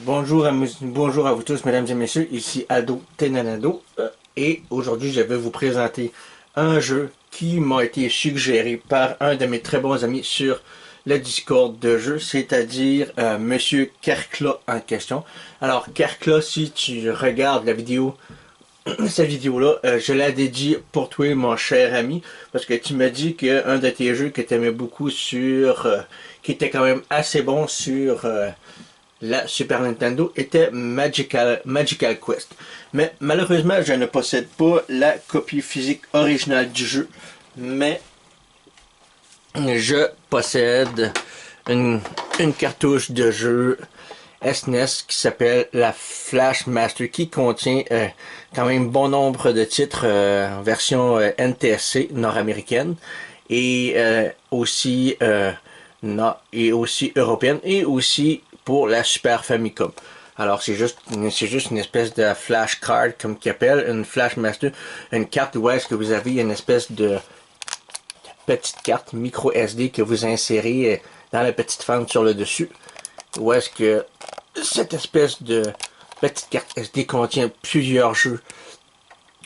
Bonjour à vous tous, mesdames et messieurs, ici Aldo Tenanado, et aujourd'hui je vais vous présenter un jeu qui m'a été suggéré par un de mes très bons amis sur le Discord de jeu, c'est-à-dire Monsieur Kerkla en question. Alors Kerkla, si tu regardes la vidéo, cette vidéo-là, je la dédie pour toi, mon cher ami, parce que tu m'as dit qu'un de tes jeux que tu aimais beaucoup qui était quand même assez bon sur la Super Nintendo était Magical Quest. Mais malheureusement, je ne possède pas la copie physique originale du jeu, mais je possède une cartouche de jeu SNES qui s'appelle la Flash Master, qui contient quand même bon nombre de titres version NTSC nord-américaine et aussi européenne et aussi pour la Super Famicom. Alors c'est juste une espèce de flash card comme qu'ils appellent, une Flash Master, une carte où est-ce que vous avez une espèce de petite carte micro SD que vous insérez dans la petite fente sur le dessus. Où est-ce que cette espèce de petite carte SD contient plusieurs jeux.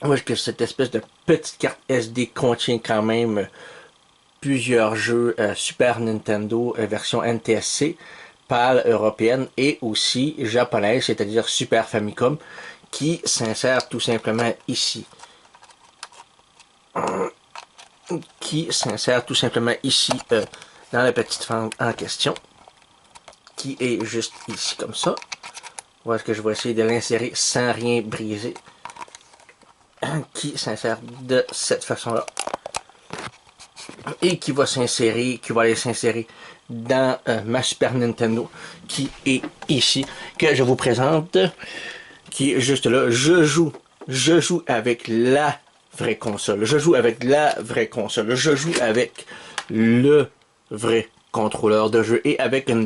Où est-ce que cette espèce de petite carte SD contient quand même plusieurs jeux Super Nintendo version NTSC, PAL européenne et aussi japonaise, c'est-à-dire Super Famicom, qui s'insère tout simplement ici. Dans la petite fente en question, qui est juste ici comme ça. Où est-ce que je vais essayer de l'insérer sans rien briser, qui s'insère de cette façon-là. Et qui va aller s'insérer dans ma Super Nintendo qui est ici, que je vous présente, qui est juste là. Je joue avec la vraie console, je joue avec le vrai contrôleur de jeu et avec un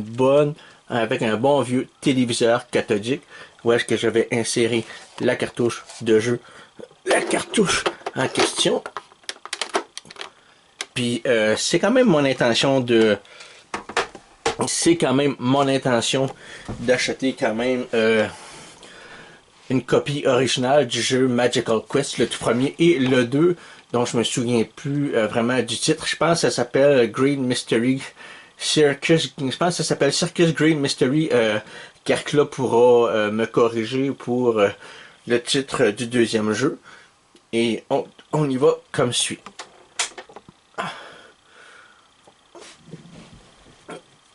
bon vieux téléviseur cathodique où est-ce que je vais insérer la cartouche de jeu, la cartouche en question. Puis c'est quand même mon intention d'acheter quand même une copie originale du jeu Magical Quest, le tout premier, et le 2, dont je me souviens plus vraiment du titre. Je pense que ça s'appelle Green Mystery Circus. Je pense que ça s'appelle Circus Green Mystery. Kerkla pourra me corriger pour le titre du deuxième jeu. Et on y va comme suit.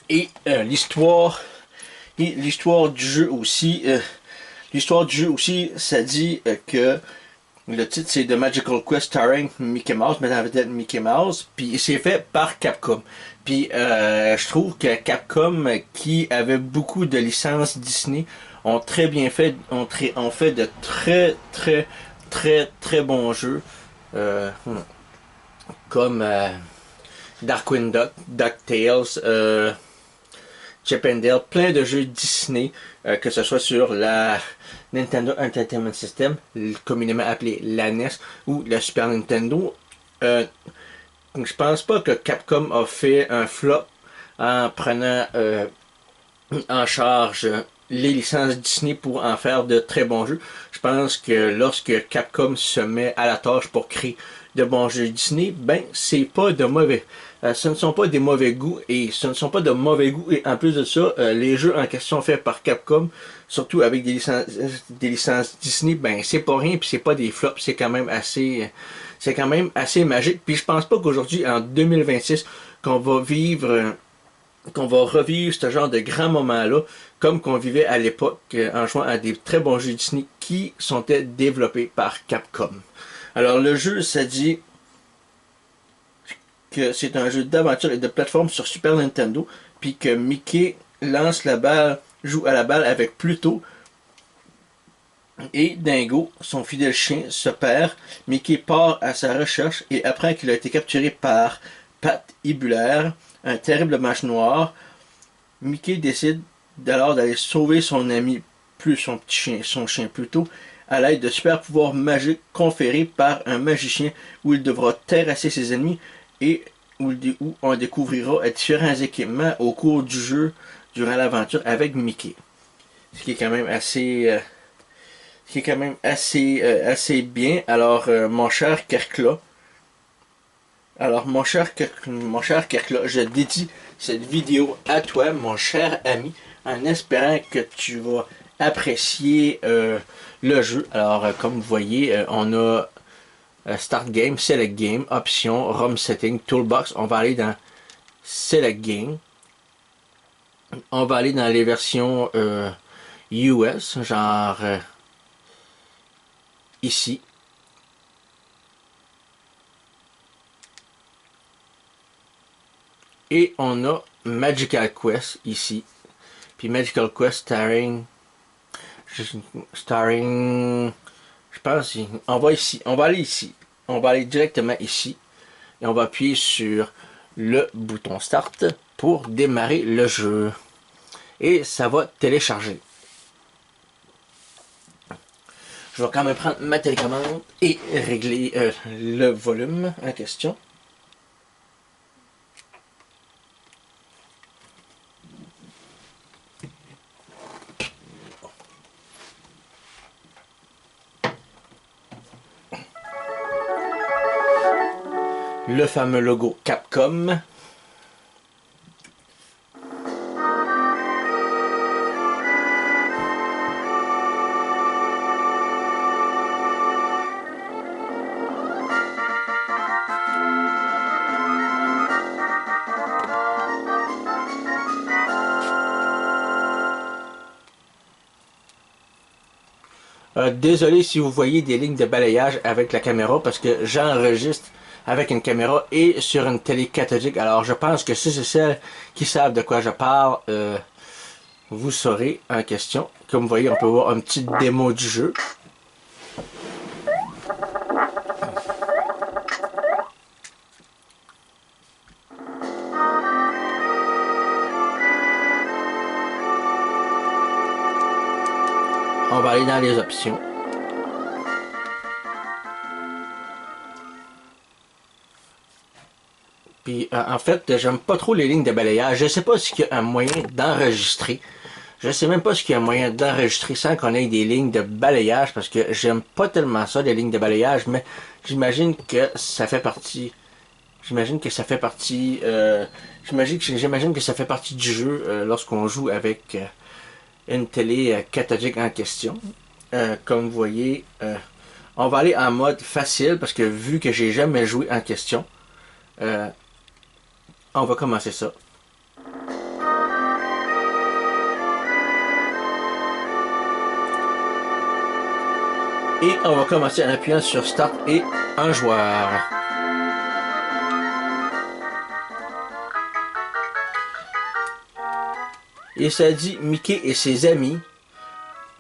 Et l'histoire du jeu aussi, ça dit que le titre c'est The Magical Quest starring Mickey Mouse, mettant en vedette Mickey Mouse, puis c'est fait par Capcom. Puis je trouve que Capcom, qui avait beaucoup de licences Disney, ont très bien fait, ont fait de très bons jeux, comme Darkwing Duck, DuckTales, Chip and Dale, plein de jeux Disney, que ce soit sur la Nintendo Entertainment System, communément appelé la NES, ou la Super Nintendo. Je pense pas que Capcom a fait un flop en prenant en charge les licences Disney pour en faire de très bons jeux. Je pense que lorsque Capcom se met à la tâche pour créer de bons jeux Disney, ben c'est pas de mauvais. Ce ne sont pas des mauvais goûts et en plus de ça, les jeux en question faits par Capcom, surtout avec des licences Disney, ben c'est pas rien puis c'est pas des flops, c'est quand même assez magique. Puis je pense pas qu'aujourd'hui en 2026 qu'on va revivre ce genre de grands moments-là, comme qu'on vivait à l'époque en jouant à des très bons jeux Disney qui sont développés par Capcom. Alors le jeu, ça dit que c'est un jeu d'aventure et de plateforme sur Super Nintendo, puis que Mickey lance la balle, joue à la balle avec Pluto, et Dingo, son fidèle chien, se perd. Mickey part à sa recherche et apprend qu'il a été capturé par Pat Hibulaire, un terrible mage noir. Mickey décide alors d'aller sauver son ami, plus son chien Pluto, à l'aide de super pouvoirs magiques conférés par un magicien où il devra terrasser ses ennemis et où on découvrira différents équipements au cours du jeu durant l'aventure avec Mickey. Ce qui est quand même assez bien. Alors, mon cher Kerkla, mon cher Kerkla, je dédie cette vidéo à toi, mon cher ami, en espérant que tu vas apprécier le jeu. Alors, comme vous voyez, on a Start Game, Select Game, Options, ROM Setting, Toolbox. On va aller dans Select Game. On va aller dans les versions US, genre ici. Et on a Magical Quest ici. Puis Magical Quest je pense, on va ici, on va aller ici. On va aller directement ici. Et on va appuyer sur le bouton Start pour démarrer le jeu. Et ça va télécharger. Je vais quand même prendre ma télécommande et régler le volume en question. Le fameux logo Capcom. Désolé si vous voyez des lignes de balayage avec la caméra parce que j'enregistre avec une caméra et sur une télé cathodique. Alors je pense que si c'est celles qui savent de quoi je parle, vous saurez en question. Comme vous voyez, on peut voir une petite démo du jeu. On va aller dans les options. Puis en fait, j'aime pas trop les lignes de balayage. Je sais pas s'il y a un moyen d'enregistrer. Je sais même pas s'il y a un moyen d'enregistrer sans qu'on ait des lignes de balayage parce que j'aime pas tellement ça, les lignes de balayage, mais j'imagine que ça fait partie. J'imagine que ça fait partie. J'imagine que ça fait partie du jeu lorsqu'on joue avec une télé cathodique en question. Comme vous voyez, on va aller en mode facile parce que vu que j'ai jamais joué en question, on va commencer ça. Et on va commencer en appuyant sur Start et un joueur. Et ça dit Mickey et ses amis.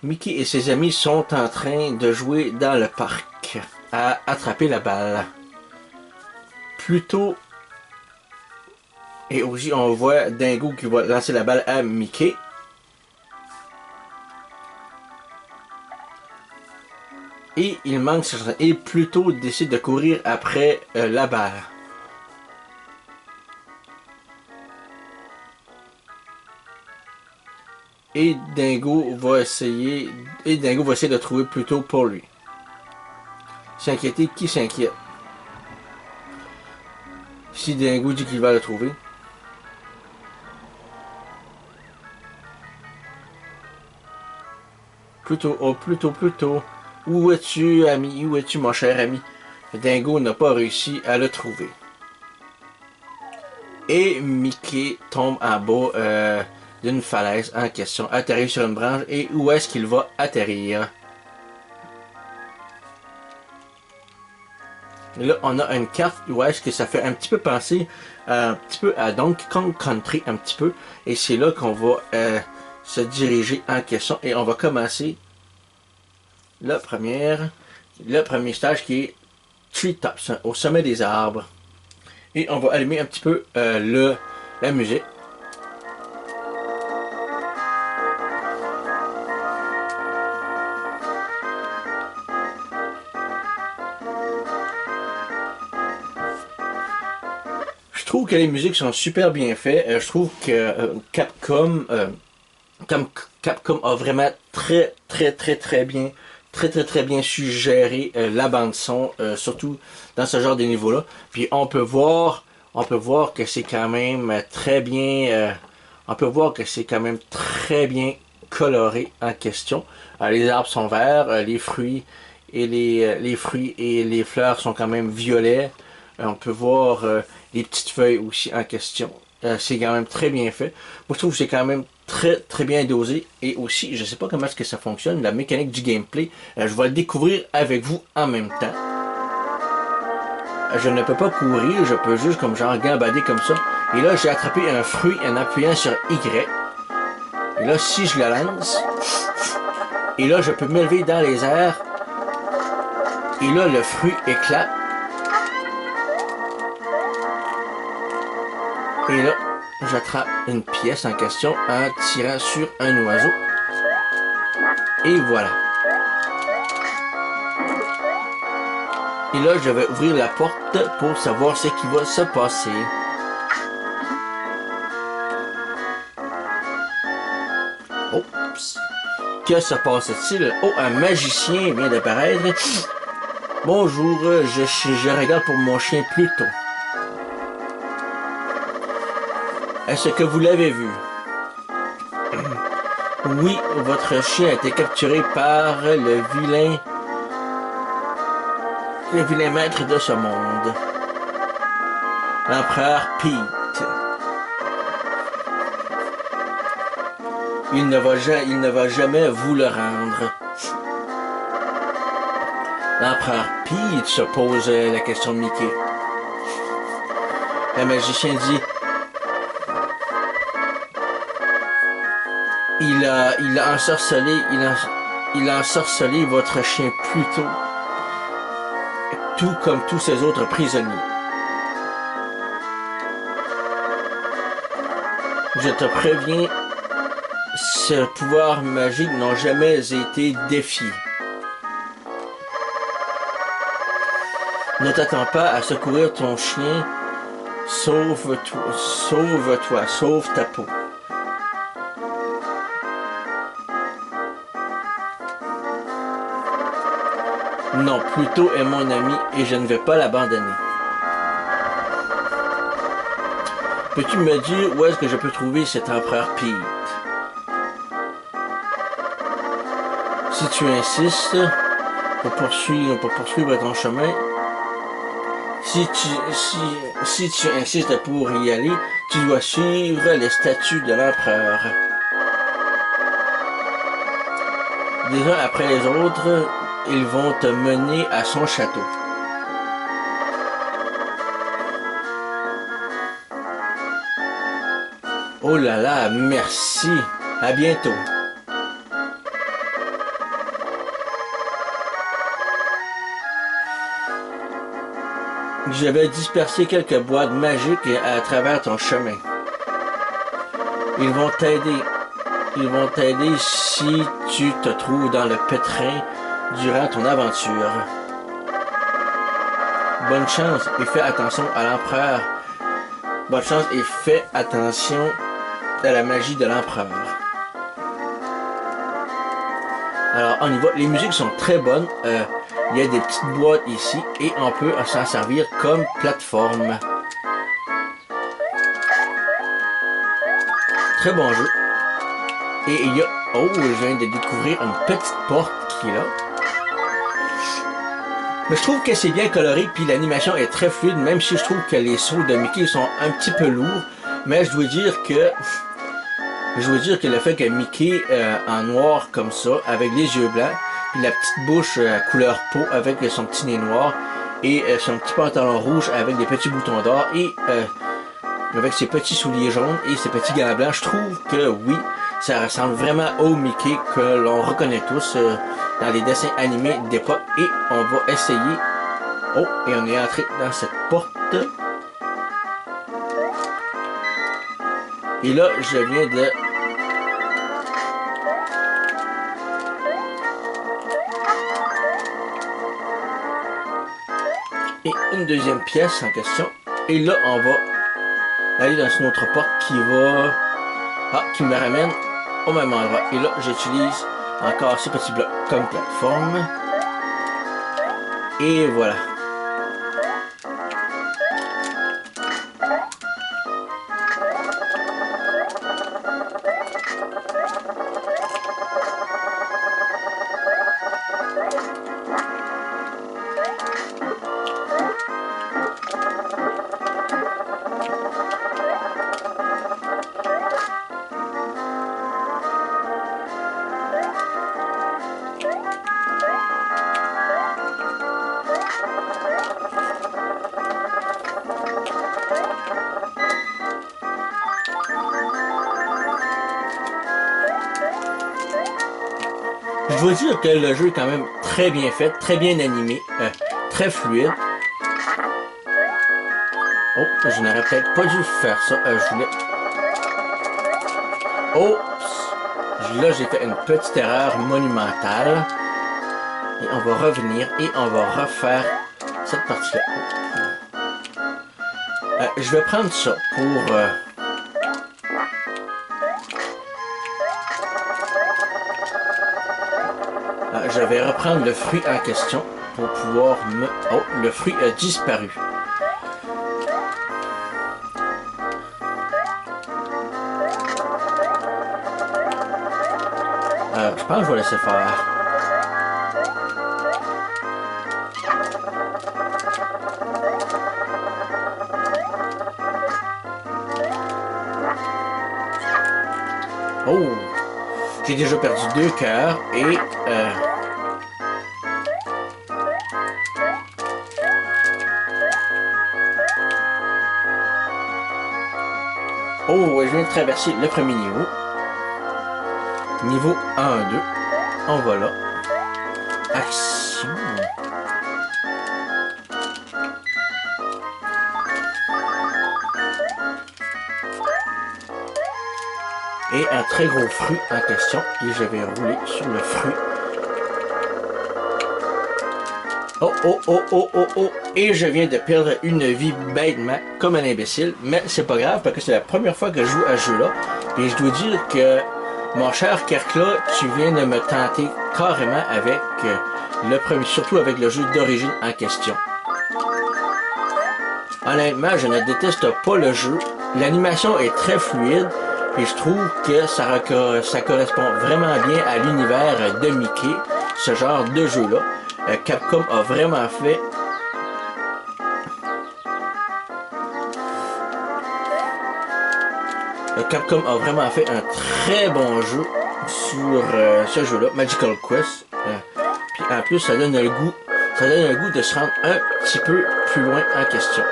Mickey et ses amis sont en train de jouer dans le parc à attraper la balle. Plutôt. Et aussi on voit Dingo qui va lancer la balle à Mickey. Et il manque et Pluto décide de courir après la balle. Et Dingo va essayer de trouver Pluto pour lui. S'inquiéter, qui s'inquiète? Si Dingo dit qu'il va le trouver. Pluto, oh Pluto. Où es-tu, ami? Où es-tu, mon cher ami? Dingo n'a pas réussi à le trouver. Et Mickey tombe en bas d'une falaise en question, atterrit sur une branche. Et où est-ce qu'il va atterrir? Là, on a une carte où est-ce que ça fait un petit peu penser un petit peu à Donkey Kong Country, un petit peu. Et c'est là qu'on va se diriger en question. Et on va commencer le premier stage qui est Treetops, au sommet des arbres. Et on va allumer un petit peu la musique. Je trouve que les musiques sont super bien faites. Je trouve que comme Capcom a vraiment très bien su gérer la bande son, surtout dans ce genre de niveau-là. Puis on peut voir que c'est quand même très bien, on peut voir que c'est quand même très bien coloré en question. Les arbres sont verts, les fruits et les fleurs sont quand même violets. On peut voir les petites feuilles aussi en question. C'est quand même très bien fait. Moi, je trouve que c'est quand même très bien dosé. Et aussi, je sais pas comment est-ce que ça fonctionne, la mécanique du gameplay. Je vais le découvrir avec vous en même temps. Je ne peux pas courir, je peux juste comme genre gambader comme ça. Et là, j'ai attrapé un fruit en appuyant sur Y. Et là, si je le lance, et là, je peux m'élever dans les airs. Et là, le fruit éclate. Et là, j'attrape une pièce en question en tirant sur un oiseau. Et voilà. Et là, je vais ouvrir la porte pour savoir ce qui va se passer. Oups. Que se passe-t-il? Oh, un magicien vient d'apparaître. Bonjour, je regarde pour mon chien Pluto. Est-ce que vous l'avez vu? Oui, votre chien a été capturé par le vilain maître de ce monde. L'empereur Pete. Il ne va jamais vous le rendre. L'empereur Pete se pose la question de Mickey. Le magicien dit: Il a ensorcelé votre chien Pluto, tout comme tous ses autres prisonniers. Je te préviens, ces pouvoirs magiques n'ont jamais été défiés. Ne t'attends pas à secourir ton chien, sauve-toi, sauve ta peau. Non, Pluto est mon ami et je ne vais pas l'abandonner. Peux-tu me dire où est-ce que je peux trouver cet empereur Pete? Si tu insistes pour poursuivre ton chemin, si tu insistes pour y aller, tu dois suivre les statuts de l'empereur. Les uns après les autres, ils vont te mener à son château. Oh là là, merci. À bientôt. Je vais disperser quelques boîtes magiques à travers ton chemin. Ils vont t'aider. Ils vont t'aider si tu te trouves dans le pétrin durant ton aventure. Bonne chance et fais attention à l'empereur. Bonne chance et fais attention à la magie de l'empereur. Alors on y va. Les musiques sont très bonnes. Il y a des petites boîtes ici et on peut s'en servir comme plateforme. Très bon jeu. Et il y a... Oh, je viens de découvrir une petite porte qui est là. Mais je trouve que c'est bien coloré, puis l'animation est très fluide, même si je trouve que les sauts de Mickey sont un petit peu lourds. Mais je dois dire que le fait que Mickey en noir comme ça, avec les yeux blancs, puis la petite bouche couleur peau avec son petit nez noir, et son petit pantalon rouge avec des petits boutons d'or, et avec ses petits souliers jaunes et ses petits gants blancs, je trouve que oui, ça ressemble vraiment au Mickey que l'on reconnaît tous dans les dessins animés d'époque. Et on va essayer. Oh, et on est entré dans cette porte. Et là, je viens de... Et une deuxième pièce en question. Et là, on va aller dans une autre porte qui va... Ah, qui me ramène au même endroit. Et là, j'utilise encore ce petit bloc comme plateforme. Et voilà. Je dois dire que le jeu est quand même très bien fait, très bien animé, très fluide. Oh, je n'aurais peut-être pas dû faire ça. Je voulais... Oh! Là, j'ai fait une petite erreur monumentale. Et on va revenir et on va refaire cette partie-là. Je vais prendre ça pour... je vais reprendre le fruit en question pour pouvoir me... Oh, le fruit a disparu. Je pense que je vais laisser faire. Oh! J'ai déjà perdu 2 cœurs et... Oh, je viens de traverser le premier niveau. Niveau 1-2. On va là. Action. Et un très gros fruit en question. Et je vais rouler sur le fruit. Oh, oh, oh, oh, oh, oh. Et je viens de perdre une vie bêtement, comme un imbécile. Mais c'est pas grave, parce que c'est la première fois que je joue à ce jeu-là. Et je dois dire que, mon cher Kerkla, tu viens de me tenter carrément avec le premier, surtout avec le jeu d'origine en question. Honnêtement, je ne déteste pas le jeu. L'animation est très fluide. Et je trouve que ça correspond vraiment bien à l'univers de Mickey, ce genre de jeu-là. Capcom a vraiment fait un très bon jeu sur ce jeu-là, Magical Quest. Puis en plus, ça donne le goût de se rendre un petit peu plus loin en question.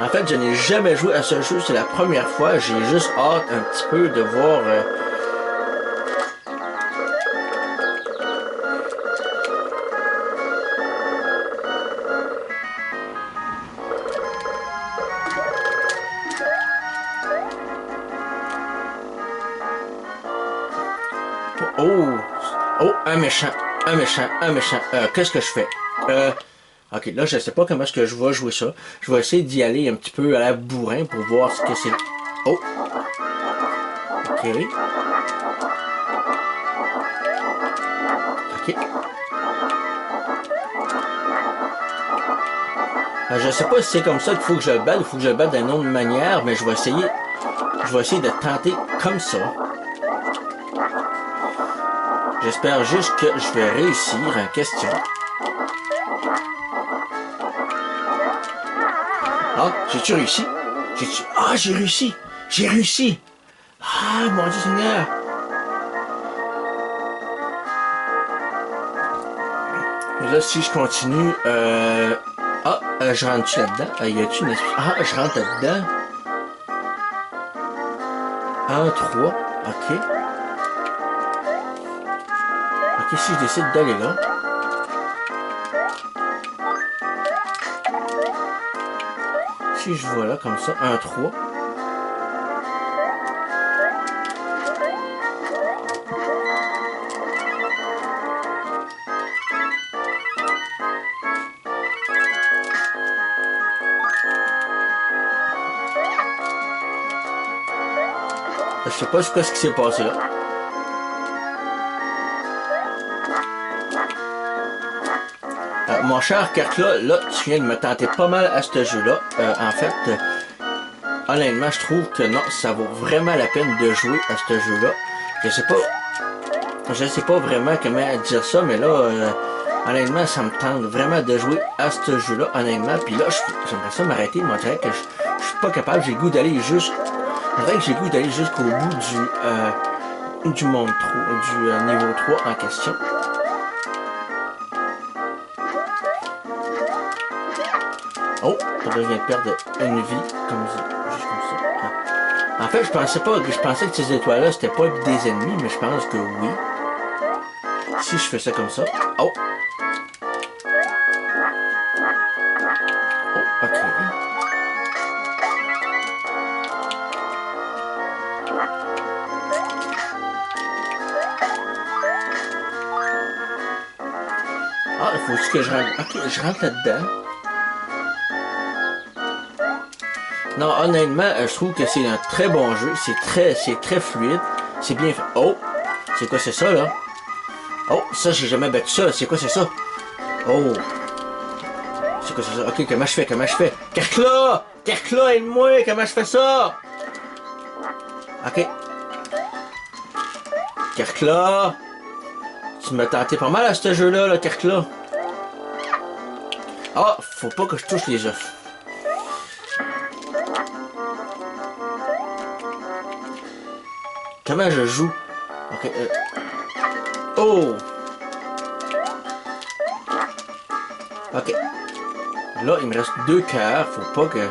En fait, je n'ai jamais joué à ce jeu, c'est la première fois. J'ai juste hâte un petit peu de voir... Oh! Oh, un méchant. Qu'est-ce que je fais? Ok, là, je sais pas comment est-ce que je vais jouer ça. Je vais essayer d'y aller un petit peu à la bourrin pour voir ce que c'est. Oh! Ok. Ok. Je sais pas si c'est comme ça qu'il faut que je le batte ou il faut que je le batte d'une autre manière, mais je vais essayer de tenter comme ça. J'espère juste que je vais réussir en question. Ah, j'ai-tu réussi? Ah, j'ai réussi! J'ai réussi! Ah, mon Dieu Seigneur! Et là, si je continue, je rentre-tu là-dedans? Y a-tu une... Ah, je rentre là-dedans. En 3, ok. Ok, si je décide d'aller là. Si je vois là, comme ça, 1, 3. je sais pas ce qui s'est passé là. Mon cher Kerkla, là, tu viens de me tenter pas mal à ce jeu-là. En fait, honnêtement, je trouve que non, ça vaut vraiment la peine de jouer à ce jeu-là. Je sais pas vraiment comment dire ça, mais là, honnêtement, ça me tente vraiment de jouer à ce jeu-là, honnêtement. Puis là, j'aimerais ça m'arrêter, mais on dirait que je suis pas capable, j'ai le goût d'aller jusqu'au bout du monde 3, du niveau 3 en question. Oh, je viens de perdre une vie, juste comme ça. En fait, je pensais que ces étoiles-là, c'était pas des ennemis, mais je pense que oui. Si je fais ça comme ça. Oh! Oh, ok. Ah, il faut que je rentre. Ok, je rentre là-dedans. Non, honnêtement, je trouve que c'est un très bon jeu. C'est très fluide. C'est bien fait. Oh! C'est quoi, c'est ça, là? Oh, ça, j'ai jamais battu ça. C'est quoi, c'est ça? Oh! C'est quoi, c'est ça? Ok, comment je fais? Kerkla! Kerkla, aide-moi! Comment je fais ça? Ok. Kerkla! Tu m'as tenté pas mal à ce jeu-là, là, Kerkla. Ah, faut pas que je touche les œufs. Comment je joue? Ok. Oh! Ok. Là, il me reste 2 cœurs. Faut pas que...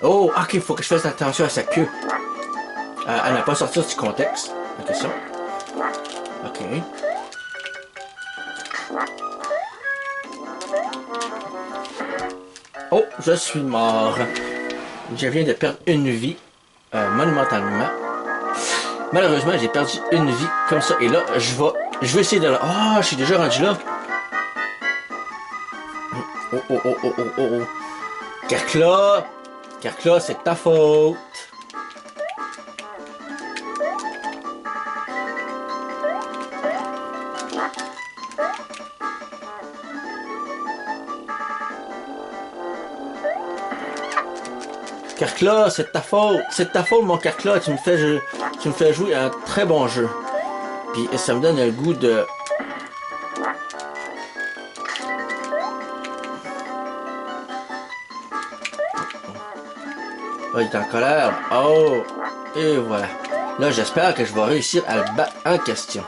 Oh! Ok, faut que je fasse attention à sa queue. Elle n'a pas sorti du contexte. La question. Ok. Oh! Je suis mort. Je viens de perdre une vie. Monumentalement. Malheureusement, j'ai perdu une vie comme ça. Et là, je vais essayer de... Ah, je suis déjà rendu là. Oh, oh, oh, oh, oh, oh, oh. Kerkla! Kerkla, c'est ta faute. Kerkla, c'est ta faute. C'est ta faute, mon Kerkla. Tu me fais jouer à un très bon jeu. Puis ça me donne le goût de... Oh, il est en colère. Oh! Et voilà. Là, j'espère que je vais réussir à le battre en question.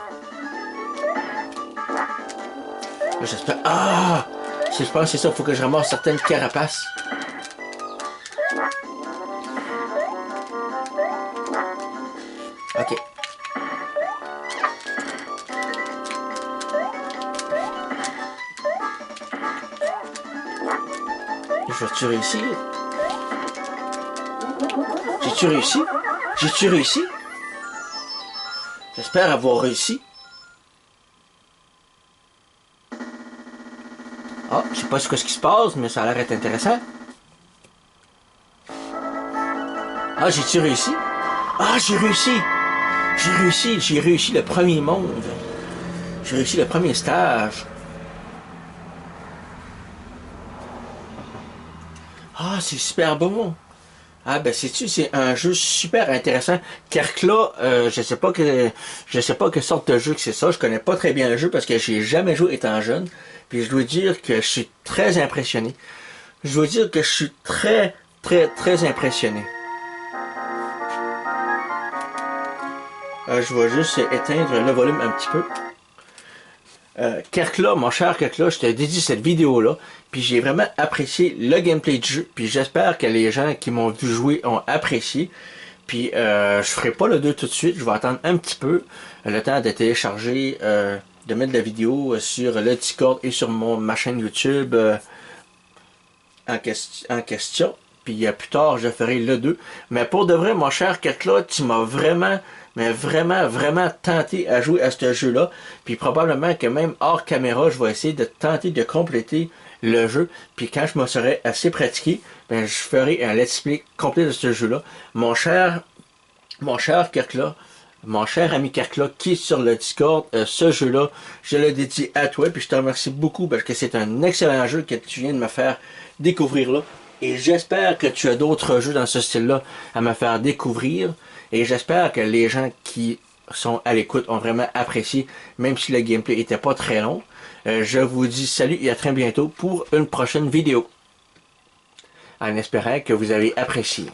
Là, j'espère... Ah! Je pense que c'est ça. Il faut que je ramasse certaines carapaces. Ok. Je vais-tu réussir? J'ai-tu réussi? J'ai-tu réussi? J'espère avoir réussi. Ah, je sais pas ce qui se passe, mais ça a l'air d'être intéressant. Ah, j'ai-tu réussi? Ah, j'ai réussi! J'ai réussi le premier monde. J'ai réussi le premier stage. Ah, c'est super bon. Ah, ben, c'est un jeu super intéressant. Kerkla, je sais pas que sorte de jeu que c'est ça. Je connais pas très bien le jeu parce que j'ai jamais joué étant jeune. Puis je dois dire que je suis très impressionné. Je dois dire que je suis très, très, très impressionné. Je vais juste éteindre le volume un petit peu. Kerkla, mon cher Kerkla, je te dédie cette vidéo-là, puis j'ai vraiment apprécié le gameplay du jeu, puis j'espère que les gens qui m'ont vu jouer ont apprécié. Puis je ferai pas le 2 tout de suite, je vais attendre un petit peu, le temps de télécharger, de mettre la vidéo sur le Discord et sur ma chaîne YouTube en question. Puis plus tard, je ferai le 2. Mais pour de vrai, mon cher Kerkla, tu m'as vraiment... mais vraiment tenté à jouer à ce jeu-là. Puis probablement que même hors caméra, je vais essayer de tenter de compléter le jeu. Puis quand je me serai assez pratiqué, ben, je ferai un let's play complet de ce jeu-là. Mon cher mon cher Kerkla, mon cher ami Kerkla qui est sur le Discord, ce jeu-là, je le dédie à toi, puis je te remercie beaucoup parce que c'est un excellent jeu que tu viens de me faire découvrir là. Et j'espère que tu as d'autres jeux dans ce style-là à me faire découvrir. Et j'espère que les gens qui sont à l'écoute ont vraiment apprécié, même si le gameplay était pas très long. Je vous dis salut et à très bientôt pour une prochaine vidéo. En espérant que vous avez apprécié.